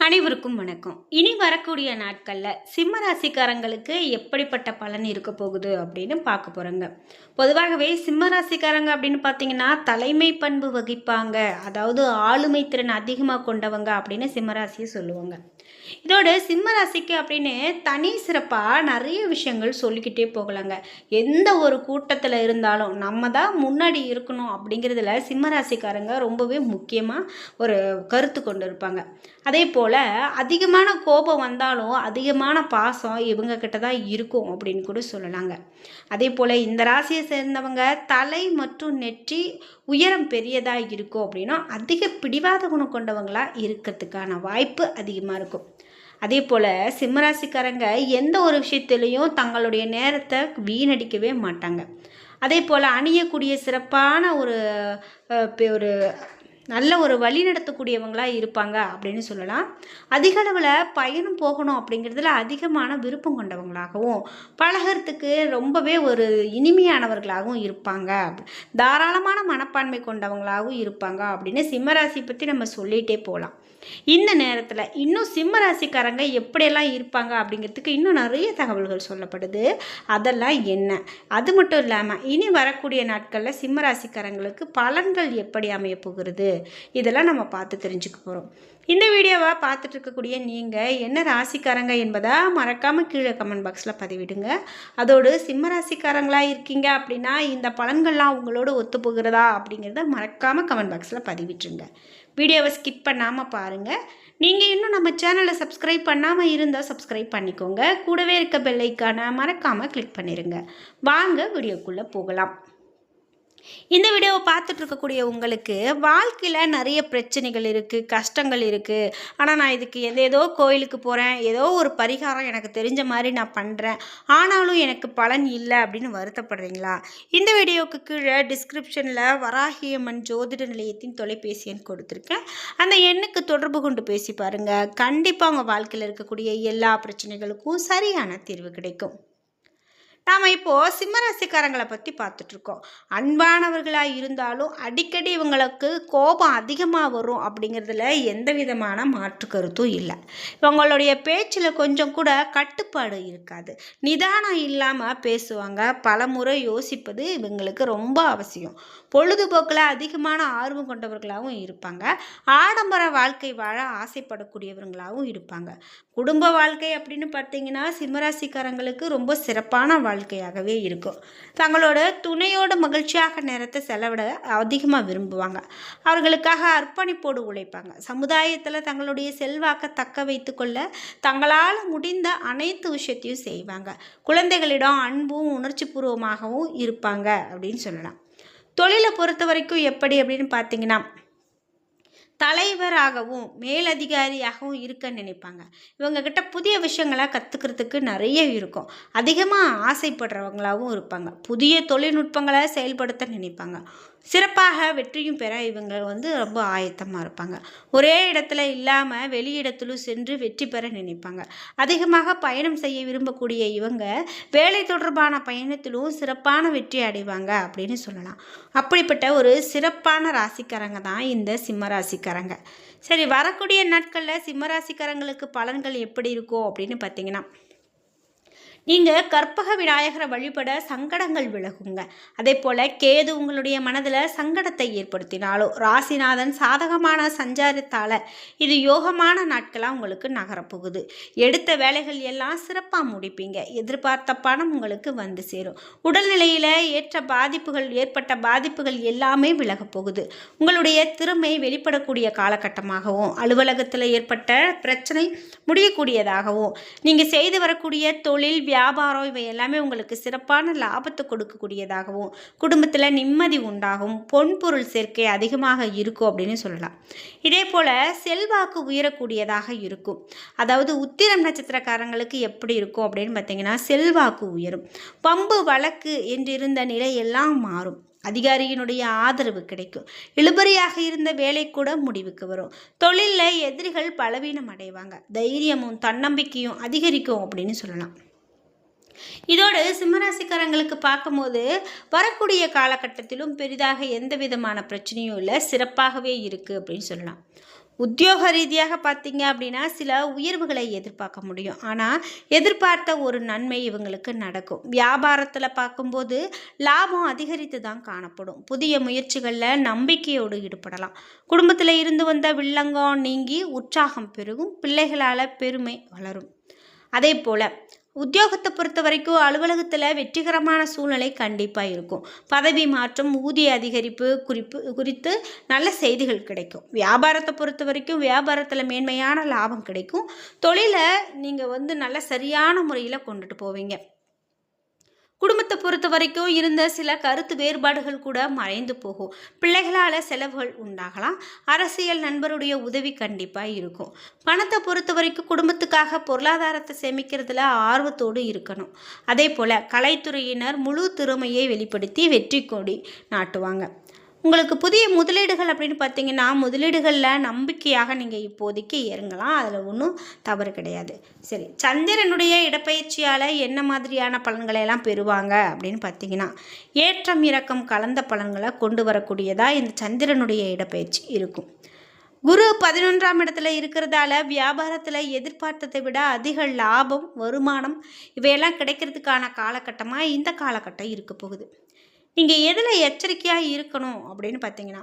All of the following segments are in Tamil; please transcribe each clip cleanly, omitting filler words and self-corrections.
அனைவருக்கும் வணக்கம். இனி வரக்கூடிய நாட்கள்ல சிம்ம ராசிக்காரங்களுக்கு எப்படிப்பட்ட பலன் இருக்க போகுது அப்படின்னு பார்க்க போறோங்க. பொதுவாகவே சிம்ம ராசிக்காரங்க அப்படின்னு பார்த்தீங்கன்னா, தலைமை பண்பு வகிப்பாங்க. அதாவது ஆளுமை திறன் அதிகமா கொண்டவங்க அப்படின்னு சிம்ம ராசியை சொல்லுவாங்க. இதோட சிம்ம ராசிக்கு அப்படின்னு தனி சிறப்பா நிறைய விஷயங்கள் சொல்லிக்கிட்டே போகலாங்க. எந்த ஒரு கூட்டத்தில் இருந்தாலும் நம்ம தான் முன்னாடி இருக்கணும் அப்படிங்கிறதுல சிம்ம ராசிக்காரங்க ரொம்பவே முக்கியமாக ஒரு கருத்து கொண்டு இருப்பாங்க. அதே போல் அதிகமான கோபம் வந்தாலும் அதிகமான பாசம் இவங்க கிட்ட தான் இருக்கும் அப்படின்னு கூட சொல்லலாங்க. அதே போல் இந்த ராசியை சேர்ந்தவங்க தலை மற்றும் நெற்றி உயரம் பெரியதாக இருக்கும் அப்படின்னா அதிக பிடிவாத குணம் கொண்டவங்களாக இருக்கிறதுக்கான வாய்ப்பு அதிகமாக இருக்கும். அதே போல் சிம்மராசிக்காரங்க எந்த ஒரு விஷயத்திலையும் தங்களுடைய நேரத்தை வீணடிக்கவே மாட்டாங்க. அதே போல் அணியக்கூடிய சிறப்பான ஒரு நல்ல ஒரு வழி நடத்தக்கூடியவங்களாக இருப்பாங்க அப்படின்னு சொல்லலாம். அதிக அளவில் பயணம் போகணும் அப்படிங்கிறதுல அதிகமான விருப்பம் கொண்டவங்களாகவும் பழகிறதுக்கு ரொம்பவே ஒரு இனிமையானவர்களாகவும் இருப்பாங்க. தாராளமான மனப்பான்மை கொண்டவங்களாகவும் இருப்பாங்க அப்படின்னு சிம்மராசி பற்றி நம்ம சொல்லிகிட்டே போகலாம். இந்த நேரத்தில் இன்னும் சிம்ம ராசிக்காரங்க எப்படியெல்லாம் இருப்பாங்க அப்படிங்கிறதுக்கு இன்னும் நிறைய தகவல்கள் சொல்லப்படுது. அதெல்லாம் என்ன, அது மட்டும் இல்லாமல் இனி வரக்கூடிய நாட்களில் சிம்ம ராசிக்காரங்களுக்கு பலன்கள் எப்படி அமைய போகிறது இதெல்லாம் நம்ம பார்த்து தெரிஞ்சுக்க போகிறோம். இந்த வீடியோவை பார்த்துட்டு இருக்கக்கூடிய நீங்கள் என்ன ராசிக்காரங்க என்பதை மறக்காமல் கீழே கமெண்ட் பாக்ஸில் பதிவிடுங்க. அதோடு சிம்ம ராசிக்காரங்களாக இருக்கீங்க அப்படின்னா இந்த பலன்கள்லாம் உங்களோட ஒத்து போகிறதா அப்படிங்கிறத மறக்காமல் கமெண்ட் பாக்ஸில் பதிவிட்டுருங்க. வீடியோவை ஸ்கிப் பண்ணாமல் பாருங்கள். நீங்கள் இன்னும் நம்ம சேனலை சப்ஸ்கிரைப் பண்ணாமல் இருந்தால் சப்ஸ்கிரைப் பண்ணிக்கோங்க. கூடவே இருக்க பெல் ஐக்கானை மறக்காமல் கிளிக் பண்ணிடுங்க. வாங்க வீடியோக்குள்ளே போகலாம். இந்த வீடியோவை பார்த்துட்டு இருக்கக்கூடிய உங்களுக்கு வாழ்க்கையில் நிறைய பிரச்சனைகள் இருக்குது, கஷ்டங்கள் இருக்குது. ஆனால் நான் இதுக்கு ஏதோ கோயிலுக்கு போகிறேன், ஏதோ ஒரு பரிகாரம் எனக்கு தெரிஞ்ச மாதிரி நான் பண்ணுறேன், ஆனாலும் எனக்கு பலன் இல்லை அப்படின்னு வருத்தப்படுறீங்களா? இந்த வீடியோவுக்கு கீழே டிஸ்கிரிப்ஷனில் வராகியம்மன் ஜோதிட நிலையத்தின் தொலைபேசி எண் கொடுத்துருக்கேன். அந்த எண்ணுக்கு தொடர்பு கொண்டு பேசி பாருங்கள். கண்டிப்பாக உங்கள் வாழ்க்கையில் இருக்கக்கூடிய எல்லா பிரச்சனைகளுக்கும் சரியான தீர்வு கிடைக்கும். நாம் இப்போது சிம்மராசிக்காரங்களை பற்றி பார்த்துட்ருக்கோம். அன்பானவர்களாக இருந்தாலும் அடிக்கடி இவங்களுக்கு கோபம் அதிகமாக வரும் அப்படிங்கிறதுல எந்த விதமான மாற்று கருத்தும் இல்லை. இவங்களுடைய பேச்சில் கொஞ்சம் கூட கட்டுப்பாடு இருக்காது. நிதானம் இல்லாமல் பேசுவாங்க. பலமுறை யோசிப்பது இவங்களுக்கு ரொம்ப அவசியம். பொழுதுபோக்கில் அதிகமான ஆர்வம் கொண்டவர்களாகவும் இருப்பாங்க. ஆடம்பர வாழ்க்கை வாழ ஆசைப்படக்கூடியவர்களாகவும் இருப்பாங்க. குடும்ப வாழ்க்கை அப்படின்னு பார்த்தீங்கன்னா சிம்மராசிக்காரங்களுக்கு ரொம்ப சிறப்பான வாழ்க்கையாகவே இருக்கும். தங்களோட துணையோட மகிழ்ச்சியாக நேரத்தை செலவிட அதிகமாக விரும்புவாங்க. அவர்களுக்காக அர்ப்பணிப்போடு உழைப்பாங்க. சமுதாயத்தில் தங்களுடைய செல்வாக்கை தக்க வைத்து கொள்ள தங்களால் முடிந்த அனைத்து விஷயத்தையும் செய்வாங்க. குழந்தைகளிடம் அன்பும் உணர்ச்சி பூர்வமாகவும் இருப்பாங்க அப்படின்னு சொல்லலாம். தொழிலை பொறுத்த வரைக்கும் எப்படி அப்படின்னு பார்த்தீங்கன்னா தலைவராகவும் மேலதிகாரியாகவும் இருக்க நினைப்பாங்க. இவங்கக்கிட்ட புதிய விஷயங்களை கற்றுக்கிறதுக்கு நிறைய இருக்கும். அதிகமாக ஆசைப்படுறவங்களாகவும் இருப்பாங்க. புதிய தொழில்நுட்பங்களை செயல்படுத்த நினைப்பாங்க. சிறப்பாக வெற்றியும் பெற இவங்க ரொம்ப ஆயத்தமாக இருப்பாங்க. ஒரே இடத்துல இல்லாமல் வெளியிடத்திலும் சென்று வெற்றி பெற நினைப்பாங்க. அதிகமாக பயணம் செய்ய விரும்பக்கூடிய இவங்க வேலை தொடர்பான பயணத்திலும் சிறப்பான வெற்றி அடைவாங்க அப்படின்னு சொல்லலாம். அப்படிப்பட்ட ஒரு சிறப்பான ராசிக்காரங்க தான் இந்த சிம்ம ராசிக்காரங்க. சரி, வரக்கூடிய நாட்களில் சிம்ம ராசிக்காரங்களுக்கு பலன்கள் எப்படி இருக்கும் அப்படின்னு பார்த்தீங்கன்னா, நீங்கள் கற்பக விநாயகரை வழிபட சங்கடங்கள் விலகுங்க. அதே போல் கேது உங்களுடைய மனதில் சங்கடத்தை ஏற்படுத்தினாலோ ராசிநாதன் சாதகமான சஞ்சாரத்தால் இது யோகமான நாட்களாக உங்களுக்கு நகரப்போகுது. எடுத்த வேலைகள் எல்லாம் சிறப்பாக முடிப்பீங்க. எதிர்பார்த்த பணம் உங்களுக்கு வந்து சேரும். உடல்நிலையில் ஏற்பட்ட பாதிப்புகள் எல்லாமே விலகப் போகுது. உங்களுடைய திறமை வெளிப்படக்கூடிய காலகட்டமாகவும் அலுவலகத்தில் ஏற்பட்ட பிரச்சனை முடியக்கூடியதாகவும் நீங்கள் செய்து வரக்கூடிய தொழில் வியாபாரம் இவை எல்லாமே உங்களுக்கு சிறப்பான லாபத்தை கொடுக்கக்கூடியதாகவும் குடும்பத்தில் நிம்மதி உண்டாகும். பொன்பொருள் சேர்க்கை அதிகமாக இருக்கும் அப்படின்னு சொல்லலாம். இதே போல் செல்வாக்கு உயரக்கூடியதாக இருக்கும். அதாவது உத்திரம் நட்சத்திரக்காரங்களுக்கு எப்படி இருக்கும் அப்படின்னு பார்த்தீங்கன்னா செல்வாக்கு உயரும். பம்பு வழக்கு என்றிருந்த நிலை எல்லாம் மாறும். அதிகாரியினுடைய ஆதரவு கிடைக்கும். இழுபறியாக இருந்த வேலை கூட முடிவுக்கு வரும். தொழிலில் எதிரிகள் பலவீனம் அடைவாங்க. தைரியமும் தன்னம்பிக்கையும் அதிகரிக்கும் அப்படின்னு சொல்லலாம். இதோடு சிம்மராசிக்காரங்களுக்கு பார்க்கும்போது வரக்கூடிய காலகட்டத்திலும் பெரிதாக எந்த விதமான பிரச்சனையும் இல்லை, சிறப்பாகவே இருக்குது அப்படின்னு சொல்லலாம். உத்தியோக ரீதியாக பார்த்தீங்க அப்படின்னா சில உயர்வுகளை எதிர்பார்க்க முடியும். ஆனால் எதிர்பார்த்த ஒரு நன்மை இவங்களுக்கு நடக்கும். வியாபாரத்தில் பார்க்கும்போது லாபம் அதிகரித்து தான் காணப்படும். புதிய முயற்சிகளில் நம்பிக்கையோடு ஈடுபடலாம். குடும்பத்தில் இருந்து வந்த வில்லங்கம் நீங்கி உற்சாகம் பெருகும். பிள்ளைகளால் பெருமை வளரும். அதே போல் உத்தியோகத்தை பொறுத்த வரைக்கும் அலுவலகத்தில் வெற்றிகரமான சூழ்நிலை கண்டிப்பாக இருக்கும். பதவி மாற்றம், ஊதிய அதிகரிப்பு குறித்து நல்ல செய்திகள் கிடைக்கும். வியாபாரத்தை பொறுத்த வரைக்கும் வியாபாரத்தில் மேன்மையான லாபம் கிடைக்கும். தொழிலை நீங்கள் நல்ல சரியான முறையில் கொண்டுட்டு போவீங்க. குடும்பத்தை பொறுத்த வரைக்கும் இருந்த சில கருத்து வேறுபாடுகள் கூட மறைந்து போகும். பிள்ளைகளால் செலவுகள் உண்டாகலாம். அரசியல் நண்பருடைய உதவி கண்டிப்பாக இருக்கும். பணத்தை பொறுத்த வரைக்கும் குடும்பத்துக்காக பொருளாதாரத்தை சேமிக்கிறதுல ஆர்வத்தோடு இருக்கணும். அதே போல் கலைத்துறையினர் முழு திறமையை வெளிப்படுத்தி வெற்றி கொடி நாட்டுவாங்க. உங்களுக்கு புதிய முதலீடுகள் அப்படின்னு பார்த்தீங்கன்னா முதலீடுகளில் நம்பிக்கையாக நீங்கள் இப்போதைக்கு இறங்கலாம். அதில் ஒன்றும் தவறு கிடையாது. சரி, சந்திரனுடைய இடப்பெயர்ச்சியால் என்ன மாதிரியான பலன்களை எல்லாம் பெறுவாங்க அப்படின்னு பார்த்தீங்கன்னா ஏற்றம் இறக்கம் கலந்த பலன்களை கொண்டு வரக்கூடியதாக இந்த சந்திரனுடைய இடப்பெயர்ச்சி இருக்கும். குரு 11ஆம் இடத்துல இருக்கிறதால வியாபாரத்தில் எதிர்பார்த்ததை விட அதிக லாபம், வருமானம் இவையெல்லாம் கிடைக்கிறதுக்கான காலகட்டமாக இந்த காலகட்டம் இருக்க போகுது. நீங்கள் எதில் எச்சரிக்கையாக இருக்கணும் அப்படின்னு பார்த்தீங்கன்னா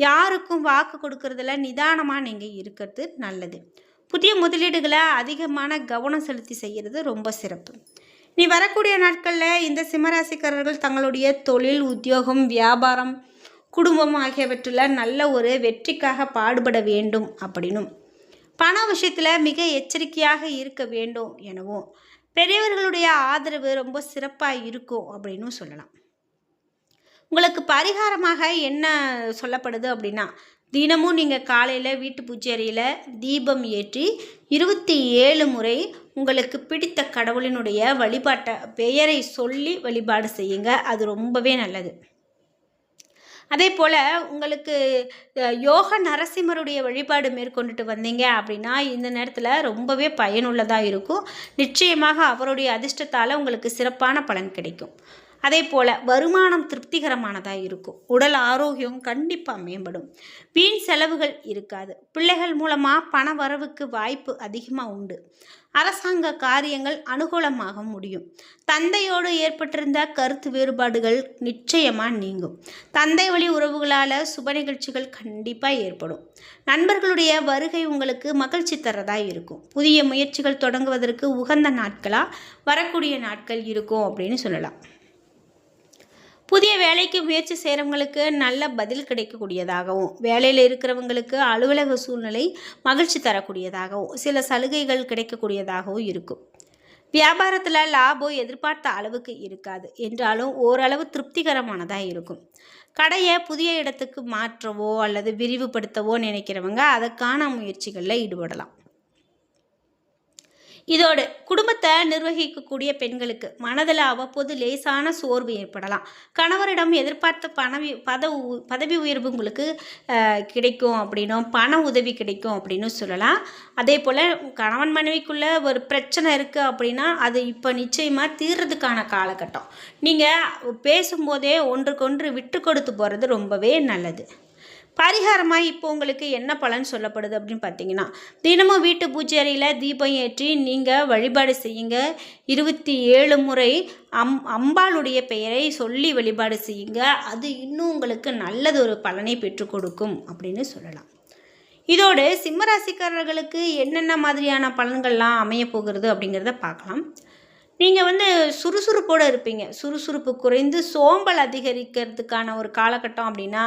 யாருக்கும் வாக்கு கொடுக்கறதுல நிதானமாக நீங்கள் இருக்கிறது நல்லது. புதிய முதலீடுகளை அதிகமான கவனம் செலுத்தி செய்கிறது ரொம்ப சிறப்பு. நீ வரக்கூடிய நாட்களில் இந்த சிம்மராசிக்காரர்கள் தங்களுடைய தொழில், உத்தியோகம், வியாபாரம், குடும்பம் ஆகியவற்றில் நல்ல ஒரு வெற்றிக்காக பாடுபட வேண்டும் அப்படின்னும் பண விஷயத்தில் மிக எச்சரிக்கையாக இருக்க வேண்டும் எனவும் பெரியவர்களுடைய ஆதரவு ரொம்ப சிறப்பாக இருக்கும் அப்படின்னு சொல்லலாம். உங்களுக்கு பரிகாரமாக என்ன சொல்லப்படுது அப்படின்னா தினமும் நீங்கள் காலையில் வீட்டு பூஜை அறையில் தீபம் ஏற்றி 27 முறை உங்களுக்கு பிடித்த கடவுளினுடைய வழிபாட்டை பெயரை சொல்லி வழிபாடு செய்யுங்க. அது ரொம்பவே நல்லது. அதே போல் உங்களுக்கு யோக நரசிம்மருடைய வழிபாடு மேற்கொண்டுட்டு வந்தீங்க அப்படின்னா இந்த நேரத்தில் ரொம்பவே பயனுள்ளதாக இருக்கும். நிச்சயமாக அவருடைய அதிர்ஷ்டத்தால் உங்களுக்கு சிறப்பான பலன் கிடைக்கும். அதே போல் வருமானம் திருப்திகரமானதாக இருக்கும். உடல் ஆரோக்கியம் கண்டிப்பாக மேம்படும். வீண் செலவுகள் இருக்காது. பிள்ளைகள் மூலமாக பண வரவுக்கு வாய்ப்பு அதிகமாக உண்டு. அரசாங்க காரியங்கள் அனுகூலமாக முடியும். தந்தையோடு ஏற்பட்டிருந்த கருத்து வேறுபாடுகள் நிச்சயமாக நீங்கும். தந்தை வழி உறவுகளால் சுப நிகழ்ச்சிகள் கண்டிப்பாக ஏற்படும். நண்பர்களுடைய வருகை உங்களுக்கு மகிழ்ச்சி தரதாக இருக்கும். புதிய முயற்சிகள் தொடங்குவதற்கு உகந்த நாட்களாக வரக்கூடிய நாட்கள் இருக்கும் அப்படின்னு சொல்லலாம். புதிய வேலைக்கு முயற்சி செய்கிறவங்களுக்கு நல்ல பதில் கிடைக்கக்கூடியதாகவும், வேலையில் இருக்கிறவங்களுக்கு அலுவலக சூழ்நிலை மகிழ்ச்சி தரக்கூடியதாகவும், சில சலுகைகள் கிடைக்கக்கூடியதாகவும் இருக்கும். வியாபாரத்தில் லாபம் எதிர்பார்த்த அளவுக்கு இருக்காது என்றாலும் ஓரளவு திருப்திகரமானதாக இருக்கும். கடையை புதிய இடத்துக்கு மாற்றவோ அல்லது விரிவுபடுத்தவோ நினைக்கிறவங்க அதற்கான முயற்சிகளில் ஈடுபடலாம். இதோடு குடும்பத்தை நிர்வகிக்கக்கூடிய பெண்களுக்கு மனதில் அவ்வப்போது லேசான சோர்வு ஏற்படலாம். கணவரிடம் எதிர்பார்த்த பதவி உயர்வு உங்களுக்கு கிடைக்கும் அப்படின்னும் பண உதவி கிடைக்கும் அப்படின்னு சொல்லலாம். அதே போல் கணவன் மனைவிக்குள்ளே ஒரு பிரச்சனை இருக்குது அப்படின்னா அது இப்போ நிச்சயமாக தீர்றதுக்கான காலகட்டம். நீங்கள் பேசும்போதே ஒன்றுக்கொன்று விட்டு கொடுத்து போகிறது ரொம்பவே நல்லது. பரிகாரமாக இப்போ உங்களுக்கு என்ன பலன் சொல்லப்படுது அப்படின்னு பார்த்தீங்கன்னா தினமும் வீட்டு பூஜை அறையில் தீபம் ஏற்றி நீங்கள் வழிபாடு செய்யுங்க. 27 முறை அம்பாளுடைய பெயரை சொல்லி வழிபாடு செய்யுங்க. அது இன்னும் உங்களுக்கு நல்லது ஒரு பலனை பெற்றுக் கொடுக்கும் அப்படின்னு சொல்லலாம். இதோடு சிம்மராசிக்காரர்களுக்கு என்னென்ன மாதிரியான பலன்கள்லாம் அமைய போகிறது அப்படிங்கிறத பார்க்கலாம். நீங்கள் சுறுசுறுப்போடு இருப்பீங்க. சுறுசுறுப்பு குறைந்து சோம்பல் அதிகரிக்கிறதுக்கான ஒரு காலகட்டம் அப்படின்னா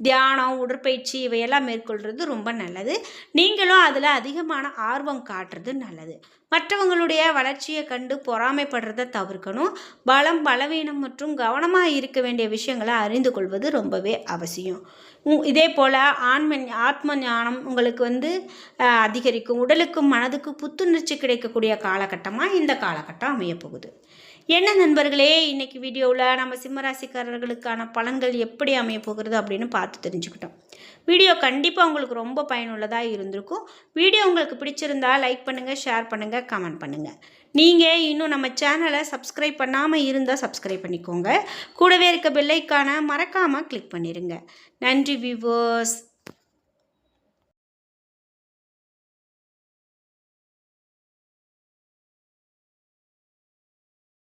தியானம், உடற்பயிற்சி இவையெல்லாம் மேற்கொள்கிறது ரொம்ப நல்லது. நீங்களும் அதில் அதிகமான ஆர்வம் காட்டுறது நல்லது. மற்றவங்களுடைய வளர்ச்சியை கண்டு பொறாமைப்படுறதை தவிர்க்கணும். பலம், பலவீனம் மற்றும் கவனமாக இருக்க வேண்டிய விஷயங்களை அறிந்து கொள்வது ரொம்பவே அவசியம். இதே போல் ஆத்ம ஞானம் உங்களுக்கு அதிகரிக்கும். உடலுக்கும் மனதுக்கும் புத்துணர்ச்சி கிடைக்கக்கூடிய காலகட்டமாக இந்த காலகட்டம் அமையப்போகுது. என்ன நண்பர்களே, இன்றைக்கி வீடியோவில் நம்ம சிம்மராசிக்காரர்களுக்கான பலன்கள் எப்படி அமைய போகிறது அப்படின்னு பார்த்து தெரிஞ்சுக்கிட்டோம். வீடியோ கண்டிப்பாக உங்களுக்கு ரொம்ப பயனுள்ளதாக இருந்திருக்கும். வீடியோ உங்களுக்கு பிடிச்சிருந்தா லைக் பண்ணுங்கள், ஷேர் பண்ணுங்கள், கமெண்ட் பண்ணுங்கள். நீங்கள் இன்னும் நம்ம சேனலை சப்ஸ்கிரைப் பண்ணாமல் இருந்தால் சப்ஸ்கிரைப் பண்ணிக்கோங்க. கூடவே இருக்க பெல் ஐக்கானை மறக்காமல் கிளிக் பண்ணிடுங்க. நன்றி வியூவர்ஸ்.